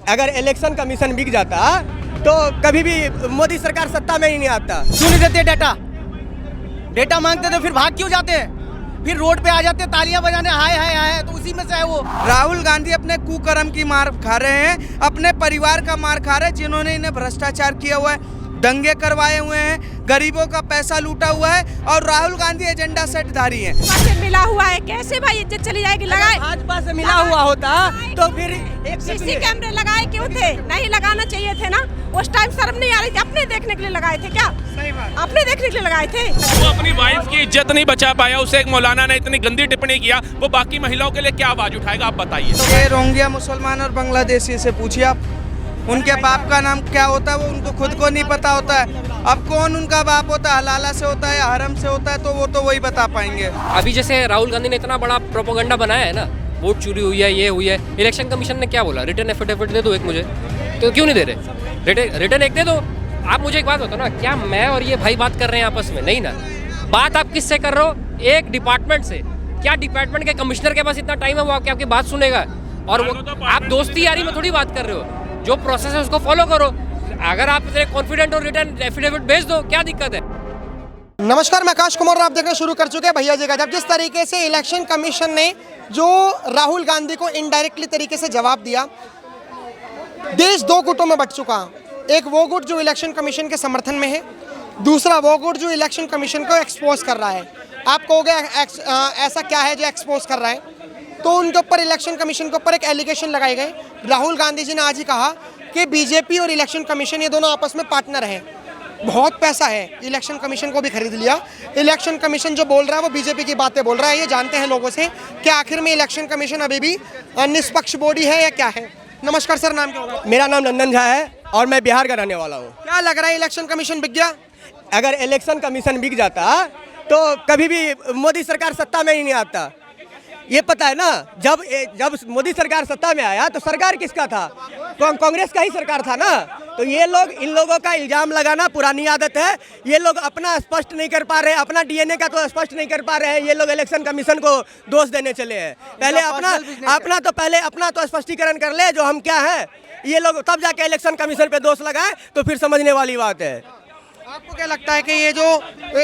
अगर election commission बिक जाता तो कभी भी मोदी सरकार सत्ता में ही नहीं आता। क्यों नहीं देते डेटा? डेटा मांगते तो फिर भाग क्यों जाते हैं? फिर रोड पे आ जाते हैं तालियां बजाने, हाय हाय हाय, तो उसी में से है वो। राहुल गांधी अपने कुकर्म की मार खा रहे हैं, अपने परिवार का मार खा रहे हैं, जिन्होंने इन्हें भ्रष्टाचार किया हुआ है, दंगे करवाए हुए हैं, गरीबों का पैसा लूटा हुआ है और राहुल गांधी एजेंडा सेटधारी हैं। से मिला हुआ है, कैसे भाई इज्जत चली जाएगी? लगाए भाजपा से मिला हुआ होता तो फिर एक सीसी कैमरे लगाए क्यों थे? नहीं लगाना चाहिए थे ना, उस टाइम शर्म नहीं आ रही थी। अपने देखने के लिए लगाए थे क्या? अपने देखने के लिए लगाए थे। वो अपनी वाइफ की इज्जत नहीं बचा पाया, उसे एक मौलाना ने इतनी गंदी टिप्पणी किया, वो बाकी महिलाओं के लिए क्या आवाज उठाएगा? आप बताइए। ये रोहिंग्या मुसलमान और बांग्लादेशी से पूछिए आप, उनके बाप का नाम क्या होता है वो उनको खुद को नहीं पता होता है। अब कौन उनका बाप होता है, हलाला से होता है या हरम से होता है, तो वो तो वही बता पाएंगे। अभी जैसे राहुल गांधी ने इतना बड़ा प्रोपेगेंडा बनाया है ना, वोट चोरी हुई है, ये हुई है, इलेक्शन कमीशन ने क्या बोला? रिटर्न एफिडेविट दे दो एक मुझे, तो क्यों नहीं दे रहे? रिटर्न एक दे दो। आप मुझे एक बात बताओ ना, क्या मैं और ये भाई बात कर रहे हैं आपस में? नहीं ना। बात आप किससे कर रहे हो? एक डिपार्टमेंट से। क्या डिपार्टमेंट के कमिश्नर के पास इतना टाइम है वो आपकी बात सुनेगा? और वो आप दोस्ती यारी में थोड़ी बात कर रहे हो। जो प्रोसेस है उसको फॉलो करो। अगर आप इतने कॉन्फिडेंट हो, रिटर्न एफिडेविट भेज दो, क्या दिक्कत है? नमस्कार, मैं आकाश कुमार और आप देखना शुरू कर चुके हैं भैया जी का। जब जिस तरीके से इलेक्शन कमीशन ने जो राहुल गांधी को इनडायरेक्टली तरीके से जवाब दिया, देश दो गुटों में बंट चुका। एक वो गुट जो इलेक्शन कमीशन के समर्थन में है, दूसरा वो गुट जो इलेक्शन कमीशन को एक्सपोज कर रहा है। आप कहोगे ऐसा क्या है जो एक्सपोज कर रहा है? तो उनके ऊपर इलेक्शन कमीशन के ऊपर एक एलिगेशन लगाए गए। राहुल गांधी जी ने आज ही कहा कि बीजेपी और इलेक्शन कमीशन ये दोनों आपस में पार्टनर हैं। बहुत पैसा है, इलेक्शन कमीशन को भी खरीद लिया। इलेक्शन कमीशन जो बोल रहा है वो बीजेपी की बातें बोल रहा है। ये जानते हैं लोगों से कि आखिर में इलेक्शन कमीशन अभी भी निष्पक्ष बॉडी है या क्या है। नमस्कार सर, नाम क्या होगा? मेरा नाम नंदन झा है और मैं बिहार का रहने वाला हूँ। क्या लग रहा है, इलेक्शन कमीशन बिक गया? अगर इलेक्शन कमीशन बिक जाता तो कभी भी मोदी सरकार सत्ता में ही नहीं आता। ये पता है ना, जब मोदी सरकार सत्ता में आया तो सरकार किसका था? कांग्रेस का ही सरकार था ना। तो ये लोग, इन लोगों का इल्जाम लगाना पुरानी आदत है। ये लोग अपना स्पष्ट नहीं कर पा रहे, अपना डीएनए का तो स्पष्ट नहीं कर पा रहे हैं। ये लोग इलेक्शन कमीशन को दोष देने चले हैं। पहले अपना तो स्पष्टीकरण कर ले जो हम क्या है। ये लोग तब जाके इलेक्शन कमीशन पे दोष लगाए तो फिर समझने वाली बात है। आपको क्या लगता है कि ये जो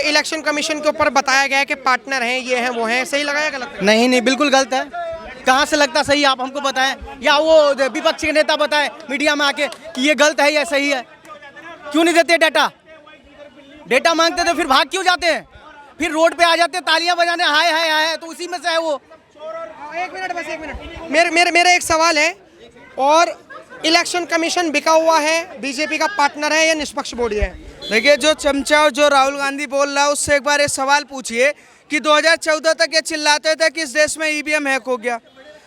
इलेक्शन कमीशन के ऊपर बताया गया है कि पार्टनर हैं, ये हैं, वो हैं, सही लगाया क्या लगता है? नहीं, बिल्कुल गलत है। कहाँ से लगता सही? आप हमको बताएं या वो विपक्ष के नेता बताएं मीडिया में आके कि ये गलत है या सही है। क्यों नहीं देते डेटा? डेटा मांगते तो फिर भाग क्यों जाते हैं? फिर रोड पे आ जाते हैं तालियां बजाने, हाय हाय हाय, तो उसी में से है वो। एक मिनट, बस एक मिनट। मेरा एक सवाल है, और इलेक्शन कमीशन बिका हुआ है, बीजेपी का पार्टनर है या निष्पक्ष बॉडी है? देखिए, जो चमचा और जो राहुल गांधी बोल रहा है उससे एक बार ये सवाल पूछिए कि 2014 तक ये चिल्लाते थे कि इस देश में ईवीएम हैक हो गया।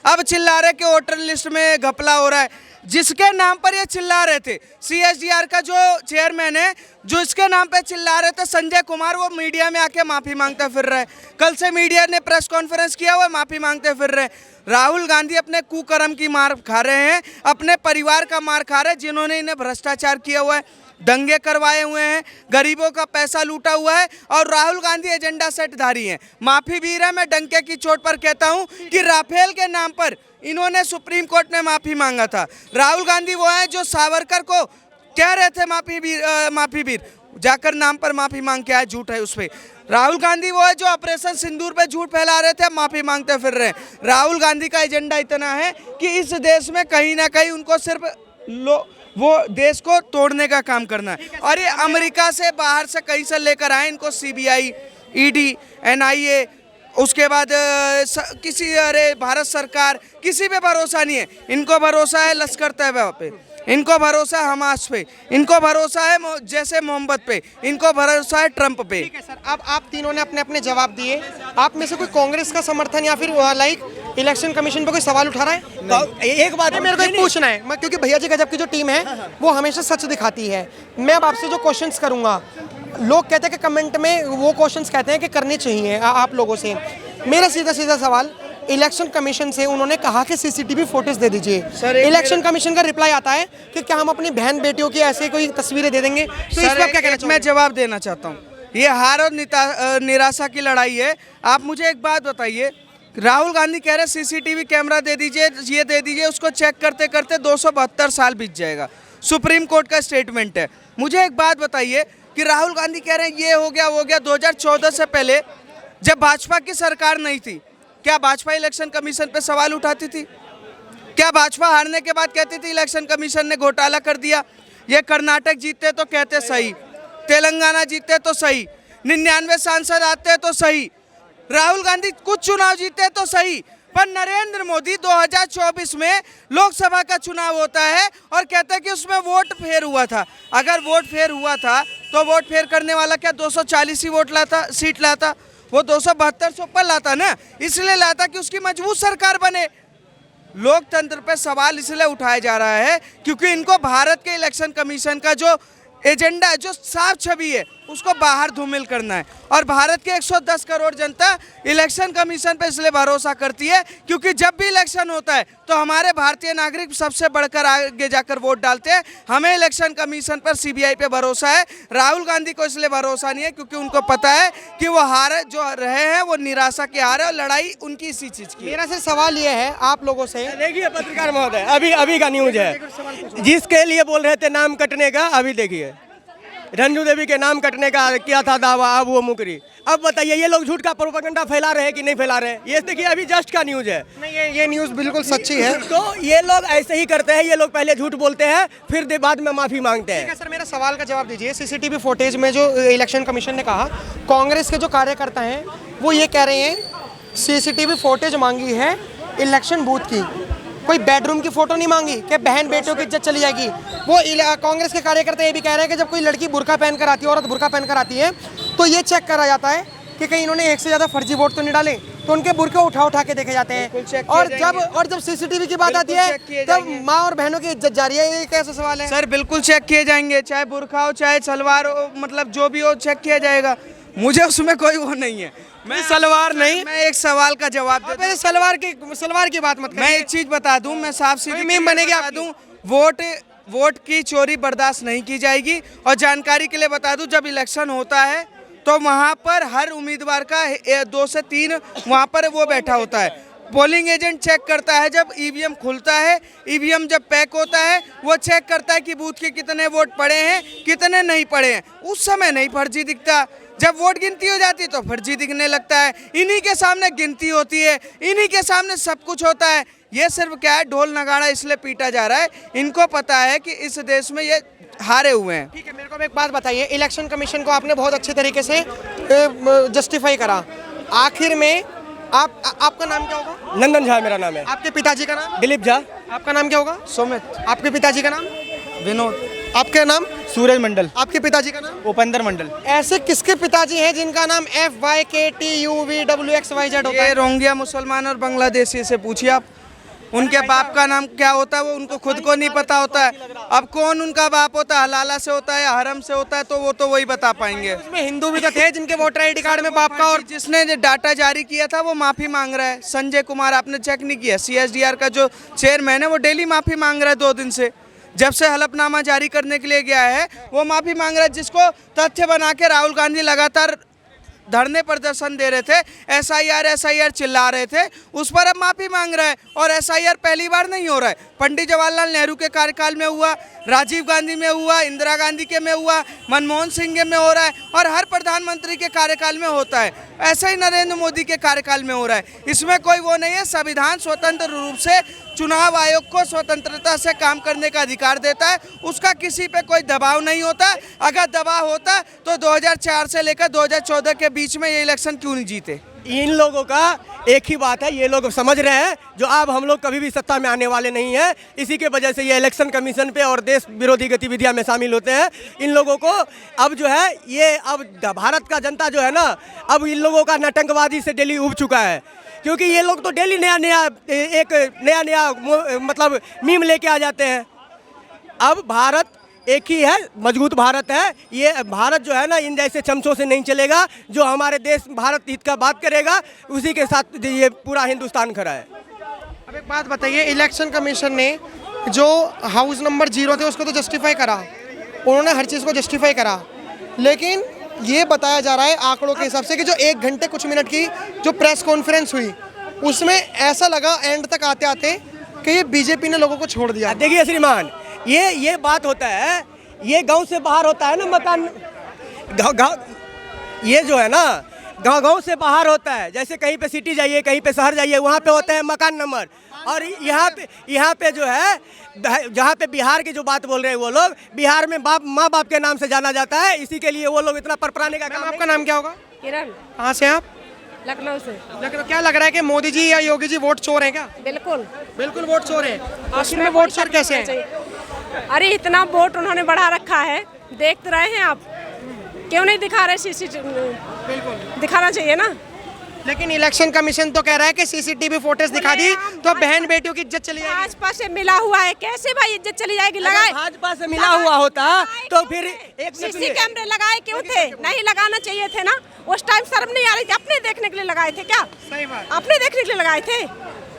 अब चिल्ला रहे कि वोटर लिस्ट में घपला हो रहा है। जिसके नाम पर ये चिल्ला रहे थे, सीएसडीआर का जो चेयरमैन है, जो इसके नाम पे चिल्ला रहे थे, संजय कुमार, वो मीडिया में आके माफ़ी मांगते फिर रहे। कल से मीडिया ने प्रेस कॉन्फ्रेंस किया हुआ, माफ़ी मांगते फिर रहे। राहुल गांधी अपने कुकर्म की मार खा रहे हैं, अपने परिवार का मार खा रहे हैं, जिन्होंने इन्हें भ्रष्टाचार किया हुआ है, दंगे करवाए हुए हैं, गरीबों का पैसा लूटा हुआ है और राहुल गांधी एजेंडा सेटधारी हैं। माफ़ी भी रहा, मैं डंके की चोट पर कहता हूं कि राफेल के नाम पर इन्होंने सुप्रीम कोर्ट में माफ़ी मांगा था। राहुल गांधी वो हैं जो सावरकर को कह रहे थे माफ़ी वीर, जाकर नाम पर माफ़ी मांग के आए, झूठ है उस पर। राहुल गांधी वो है जो ऑपरेशन सिंदूर पे झूठ फैला रहे थे, माफ़ी मांगते फिर रहे हैं। राहुल गांधी का एजेंडा इतना है कि इस देश में कहीं ना कहीं उनको सिर्फ वो देश को तोड़ने का काम करना है। और ये अमेरिका से, बाहर से कहीं से लेकर आए, इनको सीबीआई, ईडी, एनआईए, उसके बाद भारत सरकार, किसी पे भरोसा नहीं है। इनको भरोसा है लश्कर तैयबा पे, इनको भरोसा है हमास पे, इनको भरोसा है जैसे मोहम्मद पे, इनको भरोसा है ट्रंप पे। ठीक है सर, अब आप तीनों ने अपने अपने जवाब दिए। आप में से कोई कांग्रेस का समर्थन या फिर इलेक्शन कमीशन पर कोई सवाल उठा रहा है? एक बात मेरे को एक पूछना है, क्योंकि भैया जी गजब की जो टीम है वो हमेशा सच दिखाती है। मैं अब आपसे जो क्वेश्चंस करूंगा, लोग कहते हैं कि कमेंट में वो क्वेश्चंस कहते हैं कि करने चाहिए आप लोगों से। मेरा सीधा सीधा सवाल, इलेक्शन कमीशन से उन्होंने कहा कि सीसीटीवी फुटेज दे दीजिए। इलेक्शन कमीशन का रिप्लाई आता है कि क्या हम अपनी बहन बेटियों की ऐसे कोई तस्वीरें दे देंगे? तो इस पर क्या कहना चाहिए? मैं जवाब देना चाहता हूँ। ये हार और निराशा की लड़ाई है। आप मुझे एक बात बताइए, राहुल गांधी कह रहे सीसीटीवी कैमरा दे दीजिए, ये दे दीजिए, उसको चेक करते करते 272 साल बीत जाएगा। सुप्रीम कोर्ट का स्टेटमेंट है। मुझे एक बात बताइए कि राहुल गांधी कह रहे हैं ये हो गया वो हो गया। 2014 से पहले जब भाजपा की सरकार नहीं थी, क्या भाजपा इलेक्शन कमीशन पे सवाल उठाती थी? क्या भाजपा हारने के बाद कहती थी इलेक्शन कमीशन ने घोटाला कर दिया? ये कर्नाटक जीतते तो कहते सही, तेलंगाना जीतते तो सही, 99 सांसद आते तो सही, राहुल गांधी कुछ चुनाव जीते तो सही, पर नरेंद्र मोदी 2024 में लोकसभा का चुनाव होता है और कहते हैं कि उसमें वोट फेर हुआ था। अगर वोट फेर हुआ था तो वोट फेर करने वाला क्या 240 ही वोट लाता, सीट लाता? वो 272 से ऊपर लाता ना, इसलिए लाता कि उसकी मजबूत सरकार बने। लोकतंत्र पे सवाल इसलिए उठाया जा रहा है क्योंकि इनको भारत के इलेक्शन कमीशन का जो एजेंडा है, जो साफ छवि है, उसको बाहर धूमिल करना है। और भारत के 110 करोड़ जनता इलेक्शन कमीशन पे इसलिए भरोसा करती है क्योंकि जब भी इलेक्शन होता है तो हमारे भारतीय नागरिक सबसे बढ़कर आगे जाकर वोट डालते हैं। हमें इलेक्शन कमीशन पर, सीबीआई पे भरोसा है। राहुल गांधी को इसलिए भरोसा नहीं है क्योंकि उनको पता है कि वो हार जो रहे हैं वो निराशा के हार है और लड़ाई उनकी इसी चीज़ की है। मेरा सिर्फ सवाल ये है आप लोगों से, देखिए पत्रकार महोदय, अभी का न्यूज है जिसके लिए बोल रहे थे नाम कटने का, अभी देखिए रंजू देवी के नाम कटने का किया था दावा, अब वो मुकरी। अब बताइए ये लोग झूठ का प्रोपेगेंडा फैला रहे हैं कि नहीं फैला रहे हैं? ये देखिए अभी जस्ट का न्यूज है। नहीं ये न्यूज़ बिल्कुल सच्ची है। तो ये लोग ऐसे ही करते हैं, ये लोग पहले झूठ बोलते हैं फिर बाद में माफी मांगते ठीक है हैं। सर, मेरा सवाल का जवाब दीजिए। सीसीटीवी फुटेज में जो इलेक्शन कमीशन ने कहा, कांग्रेस के जो कार्यकर्ता हैं वो ये कह रहे हैं सीसीटीवी फुटेज मांगी है इलेक्शन बूथ की, कोई बेडरूम की फोटो नहीं मांगी कि बहन बेटियों की इज्जत चली जाएगी। वो कांग्रेस के कार्यकर्ता ये भी कह रहे हैं कि जब कोई लड़की बुर्का पहनकर आती है, औरत बुर्का पहनकर आती है, तो ये चेक करा जाता है कि कहीं इन्होंने एक से ज़्यादा फर्जी वोट तो नहीं डाले, तो उनके बुर्के उठा के देखे जाते हैं। और जब सीसीटीवी की बात आती है तब माँ और बहनों की इज्जत जा रही है। ये कैसा सवाल है? सर बिल्कुल चेक किए जाएंगे, चाहे बुर्का हो चाहे सलवार हो, मतलब जो भी हो चेक किया जाएगा। मुझे उसमें कोई वो नहीं है। मैं सलवार नहीं, मैं एक सवाल का जवाब दे दूं। सलवार की बात मत करिए। मैं एक चीज बता दूं, मैं साफ सीधी मीम बनेगी बता दूं, वोट की चोरी बर्दाश्त नहीं की जाएगी। और जानकारी के लिए बता दूं, जब इलेक्शन होता है तो वहां पर हर उम्मीदवार का 2 से 3 वहां पर वो बैठा होता है। पोलिंग एजेंट चेक करता है जब ईवीएम खुलता है, ईवीएम जब पैक होता है, वो चेक करता है कि बूथ के कितने वोट पड़े हैं, कितने नहीं पड़े हैं। उस समय नहीं फर्जी दिखता, जब वोट गिनती हो जाती है तो फर्जी दिखने लगता है। इन्हीं के सामने गिनती होती है, इन्हीं के सामने सब कुछ होता है। ये सिर्फ क्या है, ढोल नगाड़ा इसलिए पीटा जा रहा है। इनको पता है कि इस देश में ये हारे हुए हैं। ठीक है, मेरे को एक बात बताइए, इलेक्शन कमीशन को आपने बहुत अच्छे तरीके से जस्टिफाई करा, आखिर में आपका नाम क्या होगा? नंदन झा मेरा नाम है। आपके पिताजी का नाम? दिलीप झा। आपका नाम क्या होगा? सुमित। आपके पिताजी का नाम? विनोद। आपका नाम? सूरज मंडल। आपके पिताजी का नाम? उपेंद्र मंडल। ऐसे किसके पिताजी हैं जिनका नाम FYKTUVWXYZ होता ये है? रोहिंग्या मुसलमान और बांग्लादेशी से पूछिए आप, उनके बाप का नाम क्या होता है वो उनको खुद को नहीं पता होता है। अब कौन उनका बाप होता है, हलाला से होता है या हरम से होता है, तो वो तो वही बता पाएंगे। इसमें हिंदू भी तो थे जिनके वोटर आईडी कार्ड में बाप का, और जिसने डाटा जारी किया था वो माफी मांग रहा है। संजय कुमार, आपने चेक नहीं किया? CSDR का जो चेयरमैन है वो डेली माफी मांग रहा है 2 दिन से, जब से हलफनामा जारी करने के लिए गया है वो माफी मांग रहा है। जिसको तथ्य बना के राहुल गांधी लगातार धरने प्रदर्शन दे रहे थे, SIR चिल्ला रहे थे, उस पर अब माफी मांग रहा है। और SIR पहली बार नहीं हो रहा है, पंडित जवाहरलाल नेहरू के कार्यकाल में हुआ, राजीव गांधी में हुआ, इंदिरा गांधी के में हुआ, मनमोहन सिंह के में हो रहा है और हर प्रधानमंत्री के कार्यकाल में होता है। ऐसा ही नरेंद्र मोदी के कार्यकाल में हो रहा है। इसमें कोई वो नहीं है। संविधान स्वतंत्र रूप से चुनाव आयोग को स्वतंत्रता से काम करने का अधिकार देता है, उसका किसी पे कोई दबाव नहीं होता। अगर दबाव होता तो 2004 से लेकर 2014 के बीच में ये इलेक्शन क्यों नहीं जीते? इन लोगों का एक ही बात है, ये लोग समझ रहे हैं जो अब हम लोग कभी भी सत्ता में आने वाले नहीं हैं, इसी के वजह से ये इलेक्शन कमीशन पे और देश विरोधी गतिविधियां में शामिल होते हैं। इन लोगों को अब जो है ये अब भारत का जनता जो है ना, अब इन लोगों का नटंकबाजी से डेली उब चुका है, क्योंकि ये लोग तो डेली नया मतलब मीम लेके आ जाते हैं। अब भारत एक ही है, मजबूत भारत है। ये भारत जो है ना इन जैसे चमचों से नहीं चलेगा। जो हमारे देश भारत हित का बात करेगा उसी के साथ ये पूरा हिंदुस्तान खड़ा है। अब एक बात बताइए, इलेक्शन कमीशन ने जो हाउस नंबर 0 थे उसको तो जस्टिफाई करा, उन्होंने हर चीज़ को जस्टिफाई करा, लेकिन ये बताया जा रहा है आंकड़ों के हिसाब से कि जो 1 घंटे कुछ मिनट की जो प्रेस कॉन्फ्रेंस हुई उसमें ऐसा लगा एंड तक आते आते कि ये बीजेपी ने लोगों को छोड़ दिया। देखिए श्रीमान, ये बात होता है, ये गांव से बाहर होता है ना मकान, गांव ये जो है ना गांव से बाहर होता है। जैसे कहीं पे सिटी जाइए, कहीं पे शहर जाइए, वहाँ पे होता है मकान नंबर। और यहाँ पे जो है, जहाँ पे बिहार की जो बात बोल रहे हैं वो लोग, बिहार में माँ बाप के नाम से जाना जाता है, इसी के लिए वो लोग इतना परपराने का काम। आपका नाम क्या होगा? किरण, कहाँ से आप? लखनऊ से। क्या लग रहा है कि मोदी जी या योगी जी वोट चोर हैं क्या? बिल्कुल बिल्कुल वोट चोर है। आखिर में वोट चोर कैसे हैं? अरे इतना वोट उन्होंने बढ़ा रखा है, देख तो रहे हैं आप, क्यों नहीं दिखा रहे? सीसीटीवी दिखाना चाहिए ना। लेकिन इलेक्शन कमीशन तो कह रहा है कि सीसीटीवी फुटेज दिखा दी तो बहन बेटियों की इज्जत चली जाएगी। भाजपा से मिला हुआ है, कैसे भाई इज्जत चली जाएगी? लगाए, भाजपा से मिला हुआ होता तो फिर एक सीसी कैमरे लगाए क्यों थे? नहीं लगाना चाहिए थे ना, उस टाइम शर्म नहीं आ रही थी? अपने देखने के लिए लगाए थे क्या? सही बात। अपने देखने के लिए लगाए थे,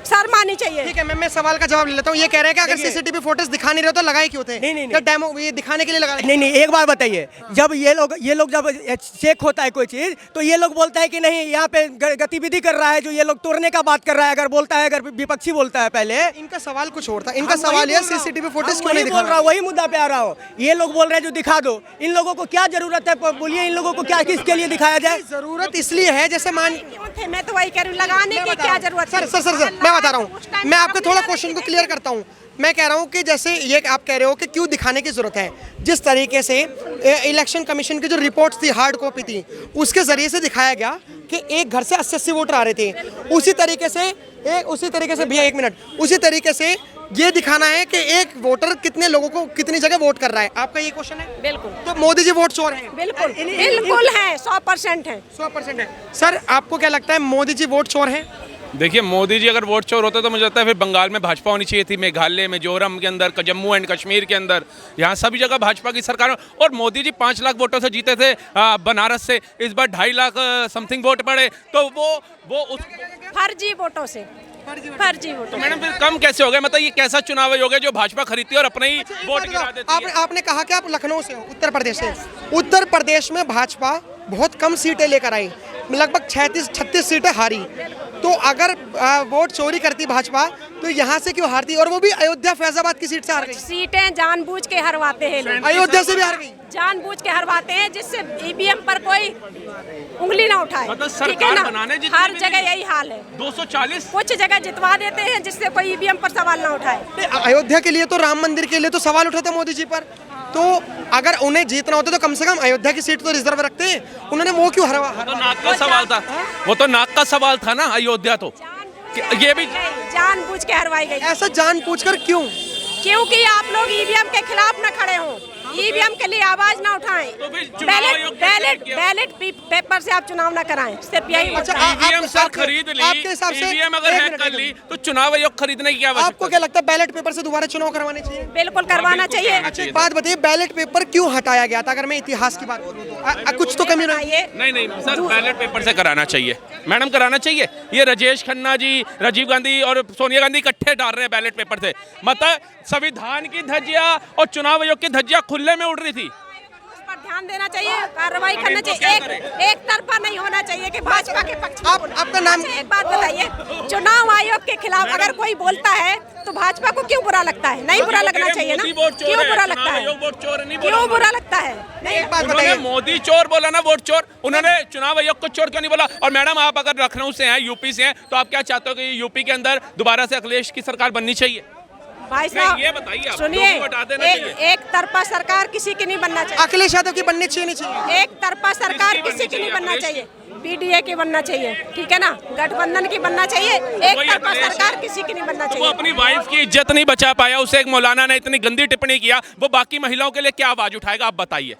शर्म आनी चाहिए। ठीक है, मैं सवाल का जवाब ले लेता हूँ। ये कह रहे हैं कि अगर सीसीटीवी फुटेज दिखा नहीं रहे तो लगाए क्यों थे? नहीं। तो डेमो ये दिखाने के लिए लगाए? नहीं, एक बात बताइए, जब ये लोग जब चेक होता है कोई चीज तो ये लोग बोलता है कि नहीं यहाँ पे गतिविधि कर रहा है, जो ये लोग तोड़ने का बात कर रहा है, अगर बोलता है, अगर विपक्षी बोलता है पहले। इनका सवाल कुछ और था। इनका सवाल ये सीसीटीवी फुटेज क्यों नहीं दिखा रहा? वही मुद्दा पे आ रहा हूँ। ये लोग बोल रहे हैं जो दिखा दो, इन लोगों को क्या जरूरत है? बोलिए, इन लोगों को क्या, किसके लिए दिखाया जाए? जरूरत इसलिए है, जैसे मान क्यों थे? मैं तो वही कह रही हूँ, लगाने की क्या जरूरत? सर मैं बता रहा हूँ, मैं आपके थोड़ा क्वेश्चन को क्लियर करता हूँ। मैं कह रहा हूँ कि जैसे ये आप कह रहे हो कि क्यों दिखाने की जरूरत है, जिस तरीके से इलेक्शन कमीशन की जो रिपोर्ट्स थी, हार्ड कॉपी थी, उसके जरिए से दिखाया गया कि एक घर से 80 वोटर आ रहे थे। उसी तरीके से भैया एक मिनट, उसी तरीके से ये दिखाना है कि एक वोटर कितने लोगों को कितनी जगह वोट कर रहा है। आपका ये क्वेश्चन है? बिल्कुल। तो मोदी जी वोट चोर हैं? बिल्कुल बिल्कुल है, 100% है। 100% है। सर आपको क्या लगता है, मोदी जी वोट चोर हैं? देखिए, मोदी जी अगर वोट चोर होते तो मुझे लगता है फिर बंगाल में भाजपा होनी चाहिए थी, मेघालय, मिजोरम के अंदर, जम्मू एंड कश्मीर के अंदर, यहाँ सभी जगह भाजपा की सरकार। और मोदी जी 5 लाख वोटों से जीते थे बनारस से, इस बार 2.5 लाख समथिंग वोट पड़े, तो वो उस फर्जी वोटों से, फर्जी वोटों। तो मैडम फिर कम कैसे हो गए? मतलब ये कैसा चुनाव हो गया जो भाजपा खरीदती है और अपने ही वोट गिरा देती है? आपने कहा कि आप लखनऊ से हो, उत्तर प्रदेश से। उत्तर प्रदेश में भाजपा बहुत कम सीटें लेकर आई, लगभग 36 सीटें हारी। तो अगर वोट चोरी करती भाजपा तो यहाँ से क्यों हारती? और वो भी अयोध्या फैजाबाद की सीट से हार गई। सीटें जानबूझ के हरवाते हैं लोग, अयोध्या से भी हार गई, जानबूझ के हरवाते हैं, जिससे ईवीएम पर कोई उंगली ना उठाए। मतलब ठीक है सरकार ना, बनाने जितनी हर भी जगह यही हाल है। 240 कुछ जगह जितवा देते हैं जिससे कोई ईवीएम पर सवाल ना उठाए। अयोध्या के लिए तो, राम मंदिर के लिए तो सवाल उठाते मोदी जी पर। तो अगर उन्हें जीतना होता तो कम से कम अयोध्या की सीट तो रिजर्व रखते हैं। उन्होंने वो क्यों हरवा? तो नाक का सवाल था, वो तो नाक का सवाल था ना अयोध्या। तो ये भी जानबूझ के हरवाई गई। ऐसा जानबूझकर क्यों? क्योंकि आप लोग ईवीएम के खिलाफ न खड़े हों, ईवीएम के लिए आवाज ना उठाएं, तो फिर चुनाव आयोग ने बैलेट पेपर से आप चुनाव ना कराएं, सिर्फ यही। अच्छा, ईवीएम सर खरीद ली, आपके हिसाब से ईवीएम अगर हैक कर ली तो चुनाव आयोग खरीदने की क्या आवश्यकता? आपको क्या लगता है, बैलेट पेपर से दोबारा चुनाव करवाने चाहिए? बिल्कुल करवाना चाहिए। अच्छा, एक बात बताइए, बैलेट पेपर क्यों हटाया गया था? अगर मैं इतिहास की बात करूं तो कुछ तो कमी रही। नहीं सर, बैलेट पेपर से कराना चाहिए मैडम, कराना चाहिए। ये राजेश खन्ना जी, राजीव गांधी और सोनिया गांधी इकट्ठे डाल रहे हैं बैलेट पेपर से। मतलब संविधान की धज्जियां और चुनाव आयोग की धज्जियां खुले में उड़ रही थी। पर ध्यान देना चाहिए, कार्रवाई करना चाहिए, एक तरफा नहीं होना चाहिए कि भाजपा के पक्ष में। आपका नाम? अच्छा, एक बात बताइए, चुनाव आयोग के खिलाफ अगर कोई बोलता है तो भाजपा को क्यों बुरा लगता है? नहीं बुरा लगना चाहिए ना, क्यों बुरा लगता है? क्यों बुरा लगता है? नहीं, उन्होंने मोदी चोर बोला ना, वोट चोर। उन्होंने चुनाव आयोग को चोर क्यों नहीं बोला? और मैडम, आप अगर लखनऊ से हैं, यूपी से हैं, तो आप क्या चाहते हो कि यूपी के अंदर दोबारा से अखिलेश की सरकार बननी चाहिए? भाई साहब ये बताइए, सुनिए, एक तरफा सरकार किसी की नहीं बनना चाहिए। अखिलेश यादव की बननी चाहिए, नहीं चाहिए? एक तरफा सरकार किसी की नहीं बनना चाहिए, पीडीए की बनना चाहिए, ठीक है ना, गठबंधन की बनना चाहिए। एक तरफा सरकार किसी की नहीं बनना वो चाहिए। अपनी वाइफ की इज्जत नहीं बचा पाया, उसे एक मौलाना ने इतनी गंदी टिप्पणी किया, वो बाकी महिलाओं के लिए क्या आवाज उठाएगा? आप बताइए।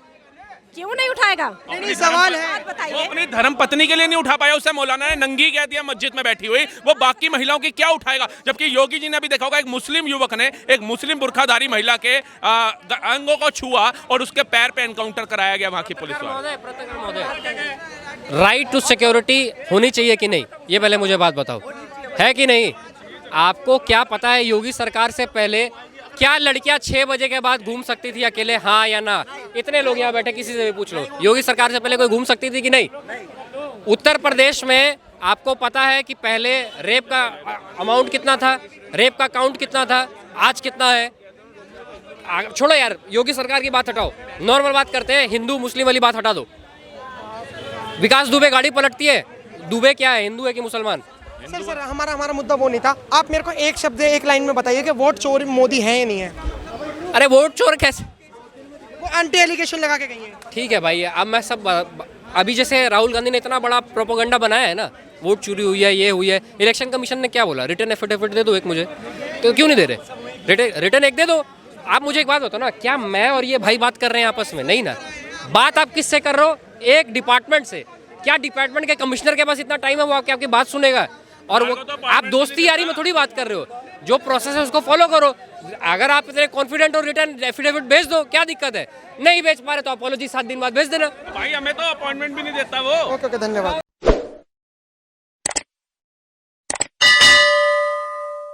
क्यों नहीं उठाएगा? नहीं, सवाल है। बात वो बताइए। अपनी धर्म पत्नी के लिए नहीं उठा पाया, उसे मौलाना ने नंगी कह दिया मस्जिद में बैठी हुई, वो बाकी महिलाओं की क्या उठाएगा? जबकि योगी जी ने अभी देखा होगा, एक मुस्लिम युवक ने एक मुस्लिम बुर्खाधारी महिला के अंगों को छुआ और उसके पैर पे एनकाउंटर कराया गया वहां की पुलिस वाले। राइट टू सिक्योरिटी होनी चाहिए कि नहीं, ये पहले मुझे बात बताओ, है कि नहीं? आपको क्या पता है योगी सरकार से पहले क्या लड़कियां 6 बजे के बाद घूम सकती थी अकेले, हाँ या ना? इतने लोग यहाँ बैठे, किसी से भी पूछ लो, योगी सरकार से पहले कोई घूम सकती थी कि नहीं? उत्तर प्रदेश में आपको पता है कि पहले रेप का अमाउंट कितना था, रेप का काउंट कितना था, आज कितना है? छोड़ो यार, योगी सरकार की बात हटाओ, नॉर्मल बात करते हैं, हिंदू मुस्लिम वाली बात हटा दो। विकास दुबे गाड़ी पलटती है, दुबे क्या है, हिंदू है कि मुसलमान? सर हमारा मुद्दा वो नहीं था। आप मेरे को एक शब्द एक लाइन में बताइए कि वोट चोर मोदी है या नहीं है? अरे वोट चोर कैसे? वो एंटी एलिगेशन लगा के गई है। ठीक है भाई, अब मैं सब अभी जैसे राहुल गांधी ने इतना बड़ा प्रोपोगंडा बनाया है ना, वोट चोरी हुई है, ये हुई है, इलेक्शन कमीशन ने क्या बोला? रिटर्न एफिडेविट दे दो एक मुझे, तो क्यों नहीं दे रहे? रिटर्न एक दे दो। आप मुझे एक बात बताओ ना, क्या मैं और ये भाई बात कर रहे हैं आपस में? नहीं ना। बात आप किससे कर रहे हो? एक डिपार्टमेंट से। क्या डिपार्टमेंट के कमिश्नर के पास इतना टाइम है वो आपकी बात सुनेगा? और वो आप दोस्ती यारी में थोड़ी बात कर रहे हो, जो प्रोसेस है उसको फॉलो करो। अगर आप इतने कॉन्फिडेंट हो, रिटर्न एफिडेविट भेज दो, क्या दिक्कत है? नहीं भेज पा रहे तो अपॉलॉजी 7 दिन बाद भेज देना। भाई हमें तो अपॉइंटमेंट भी नहीं देता वो। ओके धन्यवाद।